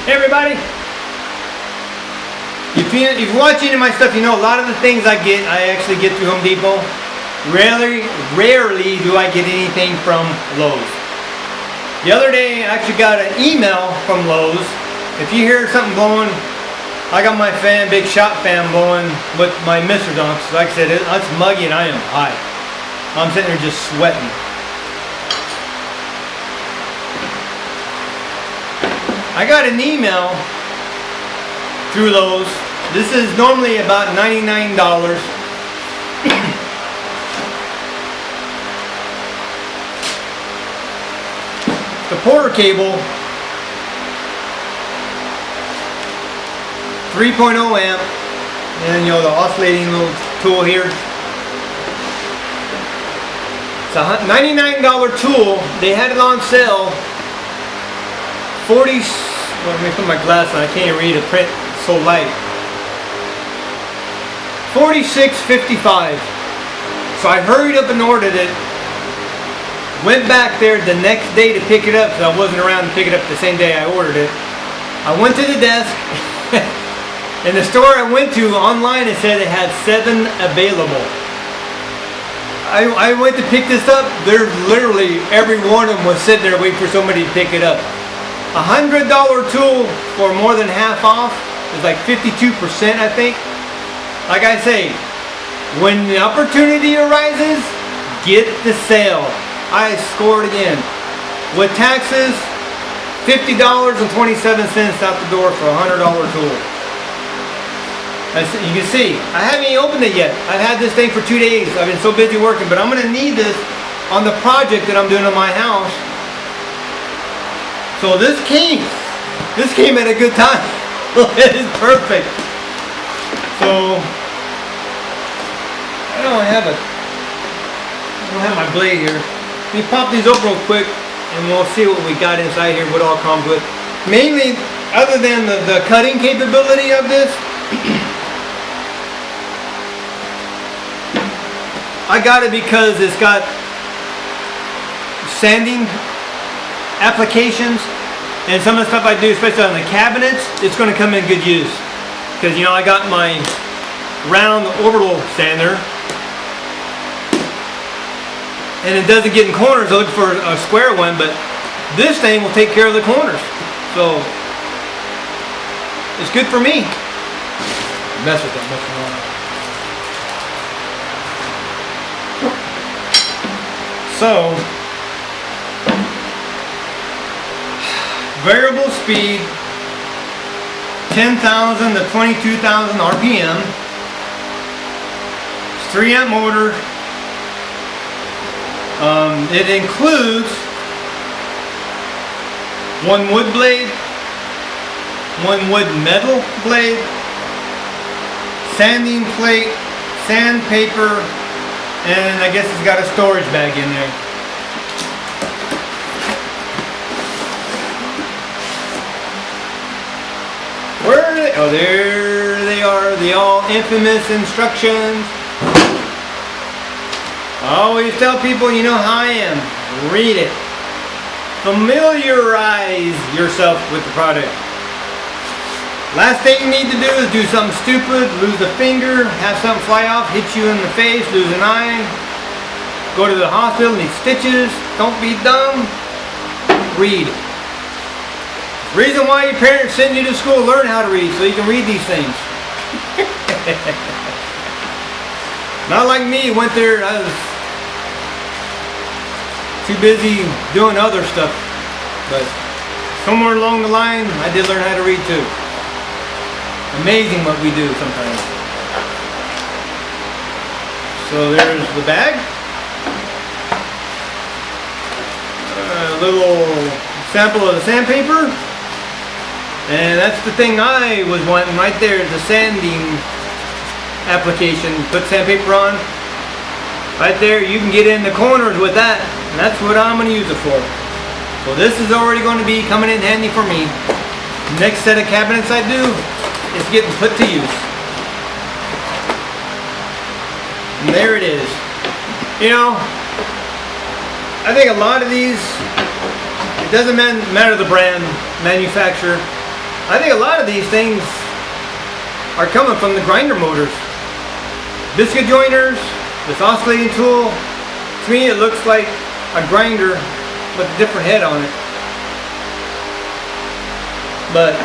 Hey everybody! If you're watching my stuff, you know a lot of the things I actually get through Home Depot. Rarely do I get anything from Lowe's. The other day I actually got an email from Lowe's. If you hear something blowing, I got my fan, big shop fan blowing with my misters on. So like I said, it's muggy and I am hot. I'm sitting there just sweating. I got an email through Lowe's. This is normally about $99. The Porter cable, 3.0 amp, and you know the oscillating little tool here. It's a $99 tool. They had it on sale. 40. Well, let me put my glass on. I can't even read the print. It's so light. $46.55. So I hurried up and ordered it. Went back there the next day to pick it up because I wasn't around to pick it up the same day I ordered it. I went to the desk. In the store I went to online, it said it had 7 available. I went to pick this up. There's literally every one of them was sitting there waiting for somebody to pick it up. $100 tool for more than half off is like 52%, I think. Like I say, when the opportunity arises, get the sale. I scored again. With taxes, $50.27 out the door for a $100 tool. As you can see, I haven't even opened it yet. I've had this thing for 2 days. I've been so busy working, but I'm going to need this on the project that I'm doing on my house. So this came at a good time. It is perfect. So I don't have my blade here. Let me pop these up real quick and we'll see what we got inside here, what all comes with. Mainly, other than the cutting capability of this, I got it because it's got sanding applications, and some of the stuff I do, especially on the cabinets, it's going to come in good use. Because, you know, I got my round orbital sander, and it doesn't get in corners. I look for a square one, but this thing will take care of the corners. So it's good for me. Mess with that, messing around. So variable speed, 10,000 to 22,000 RPM. It's 3 amp motor. It includes 1 wood blade, 1 wood metal blade, sanding plate, sandpaper, and I guess it's got a storage bag in there. Where are they? Oh, there they are, the all infamous instructions. I always tell people, you know how I am. Read it. Familiarize yourself with the product. Last thing you need to do is do something stupid, lose a finger, have something fly off, hit you in the face, lose an eye, go to the hospital, need stitches. Don't be dumb. Read. Reason why your parents send you to school, learn how to read, so you can read these things. Not like me, went there, I was too busy doing other stuff. But somewhere along the line, I did learn how to read too. Amazing what we do sometimes. So there's the bag. A little sample of the sandpaper. And that's the thing I was wanting right there, the sanding application. Put sandpaper on. Right there, you can get in the corners with that. And that's what I'm going to use it for. So this is already going to be coming in handy for me. Next set of cabinets I do, it's getting put to use. And there it is. You know, I think a lot of these, it doesn't matter the brand, manufacturer. I think a lot of these things are coming from the grinder motors. Biscuit joiners, this oscillating tool, to me it looks like a grinder with a different head on it. But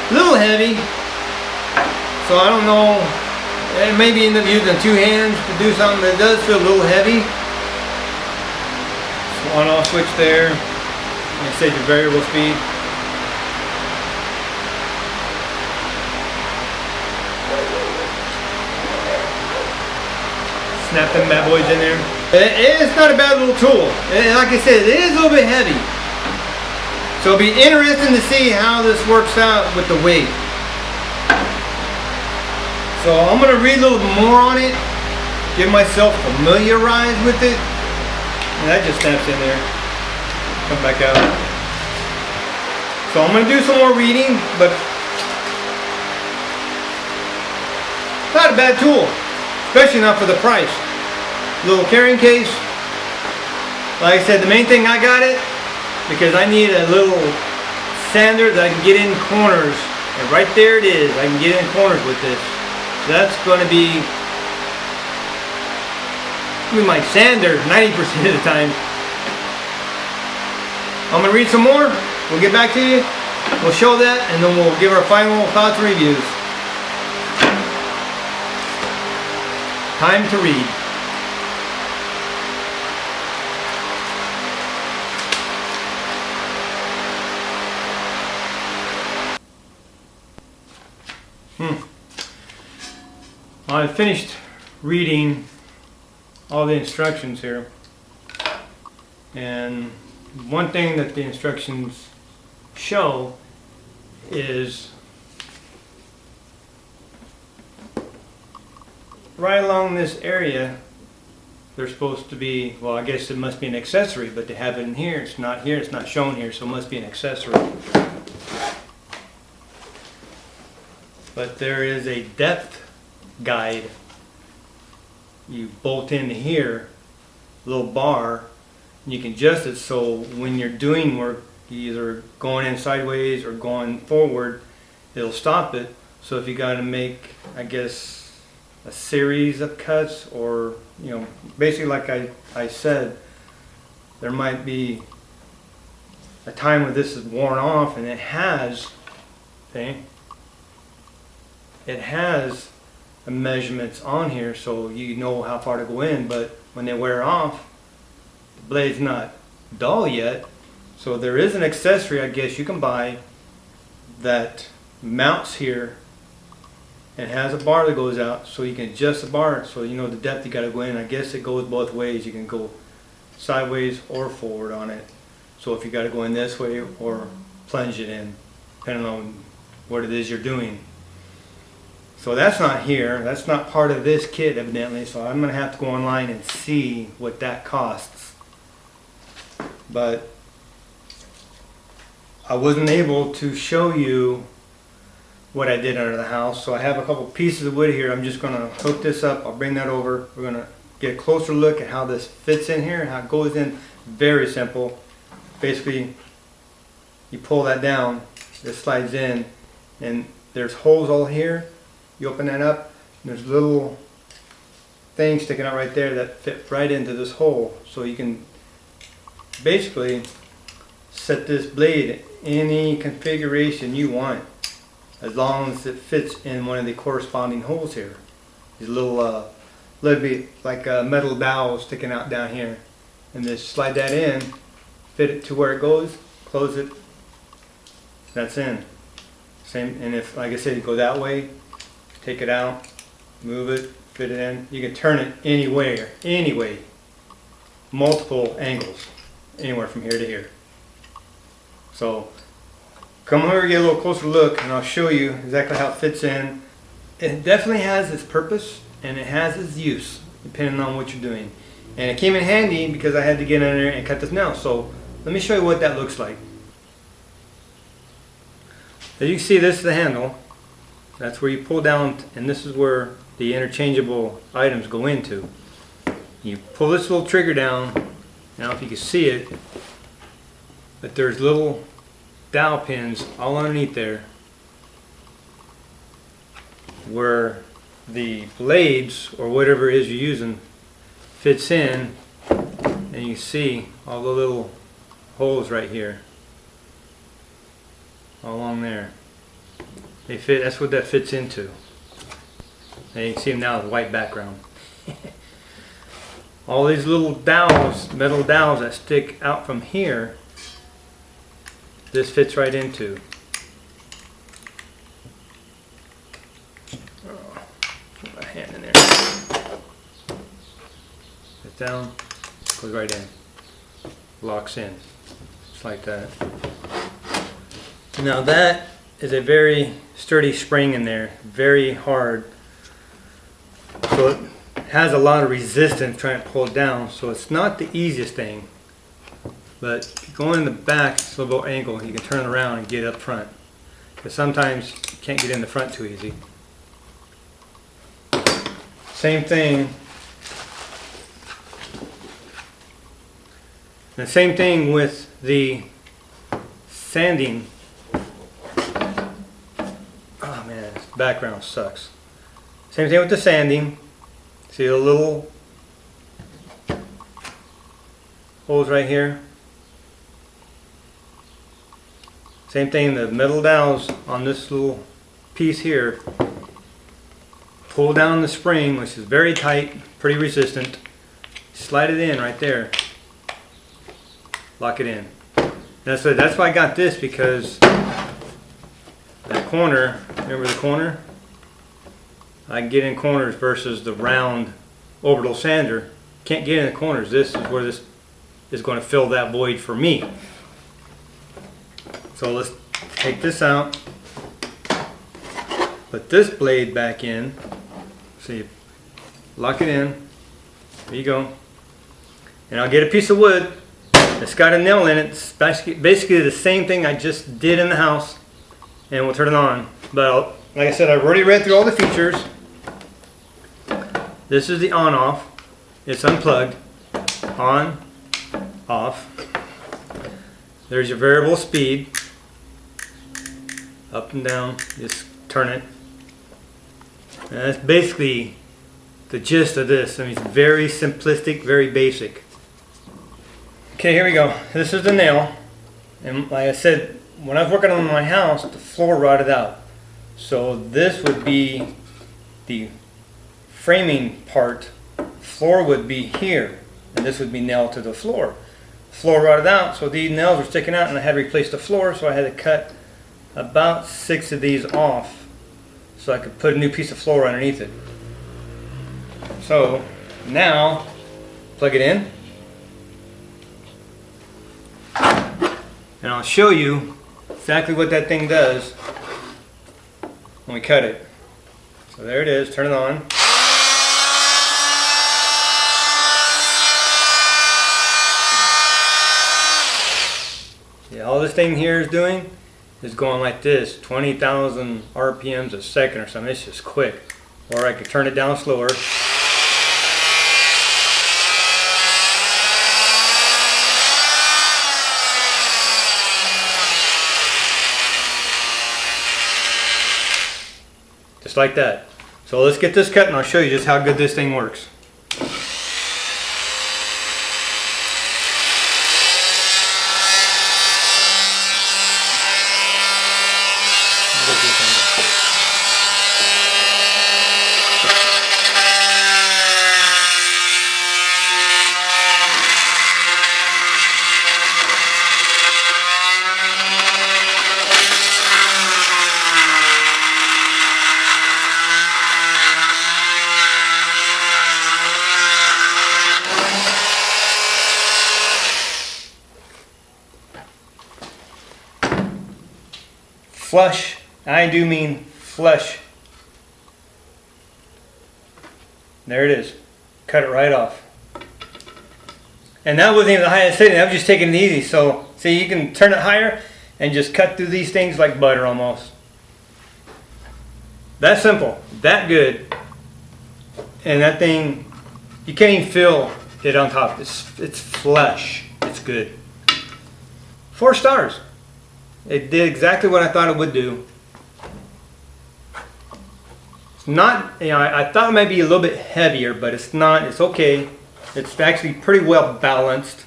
a little heavy, so I don't know. Maybe end up using 2 hands to do something, but it does feel a little heavy. So on-off switch there. And set your variable speed. Snap them bad boys in there. It's not a bad little tool. Like I said, it is a little bit heavy. So it'll be interesting to see how this works out with the weight. So I'm going to read a little bit more on it, get myself familiarized with it. And that just snaps in there. Come back out. So I'm going to do some more reading, but not a bad tool, especially not for the price. Little carrying case. Like I said, the main thing I got it because I need a little sander that I can get in corners, and right there it is. I can get in corners with this. So that's going to be my sander 90% of the time. I'm going to read some more. We'll get back to you. We'll show that, and then we'll give our final thoughts and reviews. Time to read. I finished reading all the instructions here, and one thing that the instructions show is right along this area there's supposed to be, well, I guess it must be an accessory, but they have it in here. It's not here, it's not shown here, so it must be an accessory. But there is a depth guide. You bolt into here, little bar, and you can adjust it so when you're doing work, either going in sideways or going forward, it'll stop it. So if you got to make, I guess, a series of cuts, or basically like I said, there might be a time when this is worn off, and it has, okay, it has the measurements on here so you know how far to go in, but when they wear off, the blade's not dull yet. So there is an accessory, I guess, you can buy that mounts here and has a bar that goes out, so you can adjust the bar so you know the depth you got to go in. I guess it goes both ways. You can go sideways or forward on it. So if you got to go in this way or plunge it in, depending on what it is you're doing. So that's not here. That's not part of this kit, evidently. So I'm going to have to go online and see what that costs. But I wasn't able to show you what I did under the house. So I have a couple pieces of wood here. I'm just going to hook this up. I'll bring that over. We're going to get a closer look at how this fits in here and how it goes in. Very simple. Basically, you pull that down, this slides in, and there's holes all here. You open that up, and there's little things sticking out right there that fit right into this hole. So you can basically set this blade any configuration you want, as long as it fits in one of the corresponding holes here. These little bit like a metal dowel sticking out down here, and just slide that in, fit it to where it goes, close it, that's in. Same, and if, like I said, you go that way, take it out, move it, fit it in. You can turn it anywhere, anyway, multiple angles, anywhere from here to here. So come over and get a little closer look, and I'll show you exactly how it fits in. It definitely has its purpose and it has its use depending on what you're doing. And it came in handy because I had to get in there and cut this nail. So let me show you what that looks like. As you can see, this is the handle. That's where you pull down, and this is where the interchangeable items go into. You pull this little trigger down. Now if you can see it, but there's little dowel pins all underneath there where the blades or whatever it is you're using fits in, and you see all the little holes right here all along there. They fit, that's what that fits into. And you can see them now with a white background. All these little dowels, metal dowels that stick out from here, this fits right into. Oh, put my hand in there. Sit down, goes right in. Locks in. Just like that. Now that is a very sturdy spring in there, very hard. So it has a lot of resistance trying to pull it down, so it's not the easiest thing. But going in the back, it's a little bit angle, you can turn it around and get up front. Because sometimes you can't get in the front too easy. Same thing. The same thing with the sanding. Oh man, this background sucks. Same thing with the sanding. See the little holes right here? Same thing, the metal dowels on this little piece here. Pull down the spring, which is very tight, pretty resistant. Slide it in right there. Lock it in. That's why I got this, because that corner, remember the corner? I can get in corners versus the round orbital sander. Can't get in the corners. This is where this is going to fill that void for me. So let's take this out. Put this blade back in. See, lock it in. There you go. And I'll get a piece of wood. It's got a nail in it. It's basically the same thing I just did in the house. And we'll turn it on. But like I said, I've already read through all the features. This is the on-off. It's unplugged. On, off. There's your variable speed. Up and down. Just turn it. And that's basically the gist of this. I mean, it's very simplistic, very basic. Okay, here we go. This is the nail. And like I said, when I was working on my house, the floor rotted out. So this would be the framing part. Floor would be here, and this would be nailed to the floor. Floor rotted out, so these nails were sticking out, and I had to replace the floor, so I had to cut about 6 of these off so I could put a new piece of floor underneath it. So now, plug it in, and I'll show you exactly what that thing does when we cut it. So there it is, turn it on. Yeah, all this thing here is doing is going like this, 20,000 RPMs a second or something. It's just quick. Or I could turn it down slower. Just like that. So let's get this cut and I'll show you just how good this thing works. Flush, I do mean flush. There it is. Cut it right off. And that wasn't even the highest setting, I was just taking it easy. So, see, you can turn it higher and just cut through these things like butter almost. That simple, that good. And that thing, you can't even feel it on top. It's flush. It's good. 4 stars. It did exactly what I thought it would do. It's not, you know, I thought it might be a little bit heavier, but it's not. It's okay. It's actually pretty well balanced.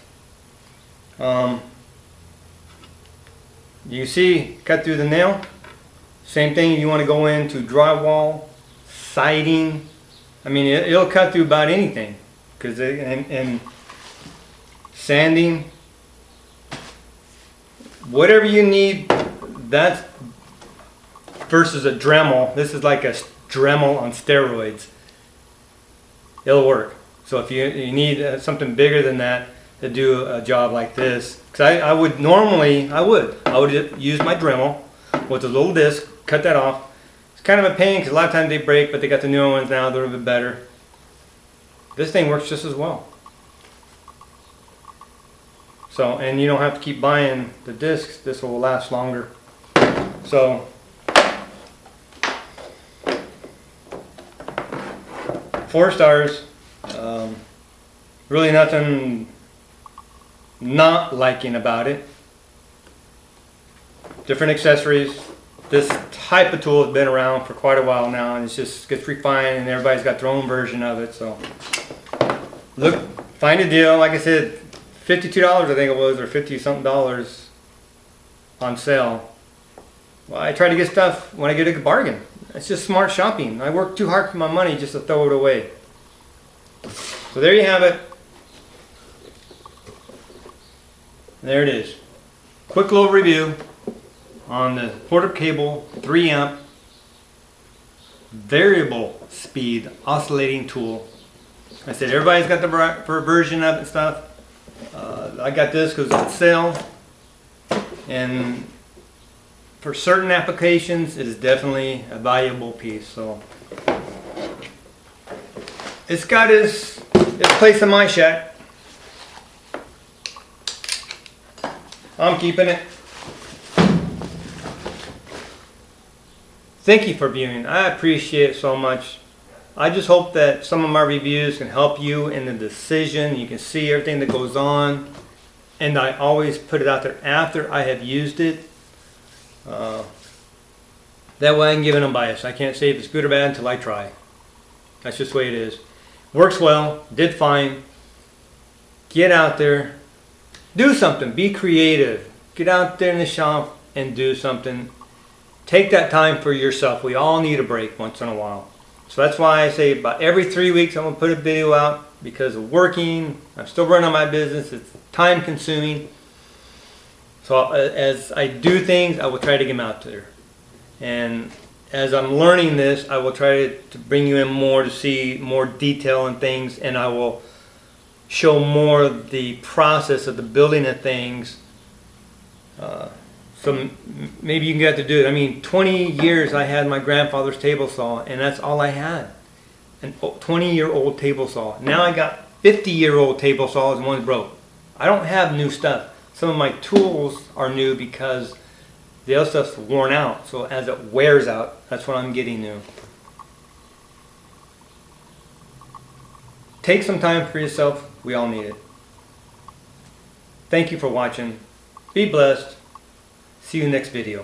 You see, cut through the nail. Same thing if you want to go into drywall, siding. I mean, it'll cut through about anything. And sanding, whatever you need. That's versus a Dremel. This is like a Dremel on steroids. It'll work. So if you need something bigger than that to do a job like this, because I would use my Dremel with a little disc, cut that off. It's kind of a pain because a lot of times they break, but they got the newer ones now, they're a bit better. This thing works just as well. So, and you don't have to keep buying the discs. This will last longer. So, four stars. Really nothing not liking about it. Different accessories. This type of tool has been around for quite a while now, and it just gets refined, and everybody's got their own version of it. So, look, find a deal. Like I said, $52 I think it was, or 50 something dollars on sale. Well, I try to get stuff when I get a bargain. It's just smart shopping. I work too hard for my money just to throw it away. So there you have it. There it is. Quick little review on the quarter cable 3 amp variable speed oscillating tool. I said everybody's got the version of it and stuff. I got this because it's on sale, and for certain applications it is definitely a valuable piece. So it's got its place in my shack. I'm keeping it. Thank you for viewing. I appreciate it so much. I just hope that some of my reviews can help you in the decision. You can see everything that goes on, and I always put it out there after I have used it. That way I can give it unbiased. I can't say if it's good or bad until I try. That's just the way it is. Works well, did fine. Get out there, do something, be creative. Get out there in the shop and do something. Take that time for yourself. We all need a break once in a while. So that's why I say about every 3 weeks I'm going to put a video out, because of working. I'm still running my business. It's time consuming. So as I do things, I will try to get them out there. And as I'm learning this, I will try to bring you in more to see more detail and things, and I will show more of the process of the building of things. So maybe you can get to do it. I mean, 20 years I had my grandfather's table saw, and that's all I had. An 20-year-old table saw. Now I got 50-year-old table saws and one's broke. I don't have new stuff. Some of my tools are new because the other stuff's worn out. So as it wears out, that's when I'm getting new. Take some time for yourself. We all need it. Thank you for watching. Be blessed. See you next video.